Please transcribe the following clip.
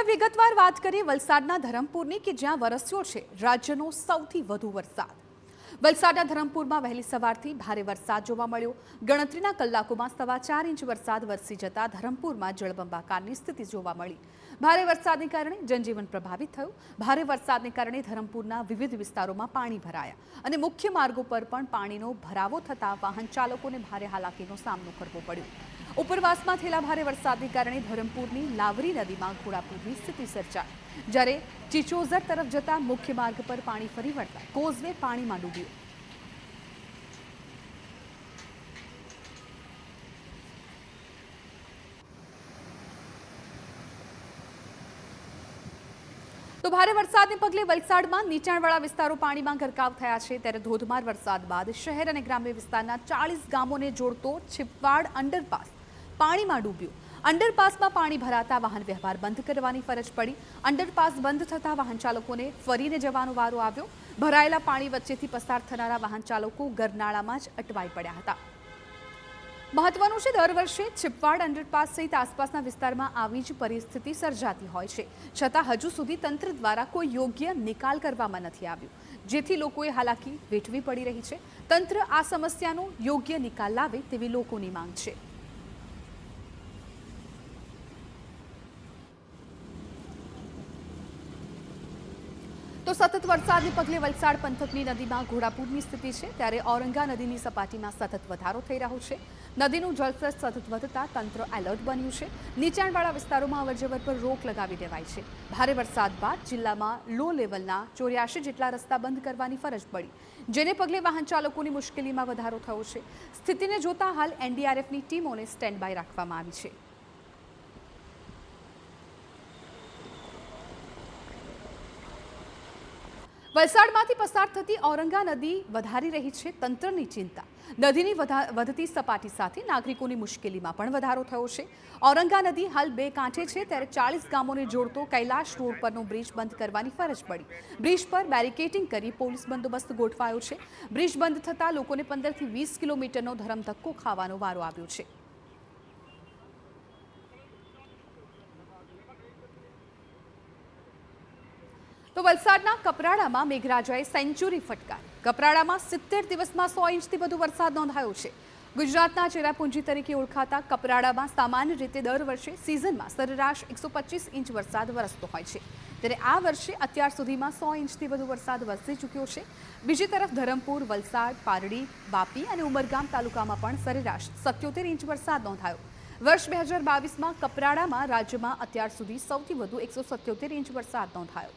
હવે વિગતવાર વાત કરીએ વલસાડના ધરમપુરની કે જ્યાં વરસ્યો છે રાજ્યનો સૌથી વધુ વરસાદ। વલસાડના ધરમપુરમાં વહેલી સવારથી ભારે વરસાદ જોવા મળ્યો। ગણતરીના કલાકોમાં 4.5 ઇંચ વરસાદ વરસી જતા ધરમપુરમાં જળબંબાકારની સ્થિતિ જોવા મળી। ભારે વરસાદને કારણે જનજીવન પ્રભાવિત થયું। ભારે વરસાદને કારણે ધરમપુરના વિવિધ વિસ્તારોમાં પાણી ભરાયા અને મુખ્ય માર્ગો પર પણ પાણીનો ભરાવો થતા વાહન ચાલકોને ભારે હાલાકીનો સામનો કરવો પડ્યો। ઉપરવાસમાં થયેલા ભારે વરસાદને કારણે ધરમપુરની લાવરી નદીમાં ઘોડાપૂરની સ્થિતિ સર્જાઈ, જ્યારે ચિચોઝર તરફ જતા મુખ્ય માર્ગ પર પાણી ફરી વળતા કોઝવે પાણીમાં ડૂબ્યો। તો ભારે વરસાદને પગલે વલસાડમાં નીચાણવાળા વિસ્તારો પાણીમાં ગરકાવ થયા છે, ત્યારે ધોધમાર વરસાદ બાદ શહેર અને ગ્રામ્ય વિસ્તારના 40 ગામોને જોડતો છીપવાડ અંડરપાસ પાણીમાં ડૂબ્યો। અંડરપાસમાં પાણી ભરાતા વાહન વ્યવહાર બંધ કરવાની ફરજ પડી। અંડરપાસ બંધ થતા વાહન ચાલકોને ફરીને જવાનો વારો આવ્યો। ભરાયેલા પાણી વચ્ચેથી પસાર થનારા વાહન ચાલકો ગરનાળામાં જ અટવાઈ પડ્યા હતા। મહત્વનું છે, દર વર્ષે છીપવાડ અંડરપાસ સહિત આસપાસના વિસ્તારમાં આવી જ પરિસ્થિતિ સર્જાતી હોય છે, છતાં હજુ સુધી તંત્ર દ્વારા કોઈ યોગ્ય નિકાલ કરવામાં નથી આવ્યો, જેથી લોકોએ હાલાકી વેઠવી પડી રહી છે। તંત્ર આ સમસ્યાનો યોગ્ય નિકાલ લાવે તેવી લોકોની માંગ છે। તો સતત વરસાદને પગલે વલસાડ પંથકની નદીમાં ઘોડાપૂરની સ્થિતિ છે, ત્યારે ઔરંગા નદીની સપાટીમાં સતત વધારો થઈ રહ્યો છે। નદીનું જળસ્તર સતત વધતા તંત્ર એલર્ટ બન્યું છે। નીચાણવાળા વિસ્તારોમાં અવરજવર પર રોક લગાવી દેવાઈ છે। ભારે વરસાદ બાદ જિલ્લામાં લો લેવલના 84 જેટલા રસ્તા બંધ કરવાની ફરજ પડી, જેને પગલે વાહન ચાલકોની મુશ્કેલીમાં વધારો થયો છે। સ્થિતિને જોતા હાલ એનડીઆરએફની ટીમોને સ્ટેન્ડ બાય રાખવામાં આવી છે। વલસાડમાંથી પસાર થતી ઔરંગા નદી વધારી રહી છે તંત્રની ચિંતા। નદીની વધતી સપાટી સાથે નાગરિકોની મુશ્કેલીમાં પણ વધારો થયો છે। ઔરંગા નદી હાલ બે કાંઠે છે, ત્યારે 40 ગામોને જોડતો કૈલાશ રોડ પરનો બ્રિજ બંધ કરવાની ફરજ પડી। બ્રિજ પર બેરિકેડિંગ કરી પોલીસ બંદોબસ્ત ગોઠવાયો છે। બ્રિજ બંધ થતાં લોકોને 15 થી 20 કિલોમીટરનો ધરમધક્કો ખાવાનો વારો આવ્યો છે। તો વલસાડના કપરાડામાં મેઘરાજાએ સેન્ચુરી ફટકારી। કપરાડામાં 70 દિવસમાં 100 ઇંચથી વધુ વરસાદ નોંધાયો છે। ગુજરાતના ચેરાપુંજી તરીકે ઓળખાતા કપરાડામાં સામાન્ય રીતે દર વર્ષે સિઝનમાં સરેરાશ 125 ઇંચ વરસાદ વરસતો હોય છે, ત્યારે આ વર્ષે અત્યાર સુધીમાં 100 ઇંચથી વધુ વરસાદ વરસી ચૂક્યો છે। બીજી તરફ ધરમપુર, વલસાડ, પારડી, વાપી અને ઉમરગામ તાલુકામાં પણ સરેરાશ 77 ઇંચ વરસાદ નોંધાયો। વર્ષ 2022માં કપરાડામાં રાજ્યમાં અત્યાર સુધી સૌથી વધુ 177 ઇંચ વરસાદ નોંધાયો।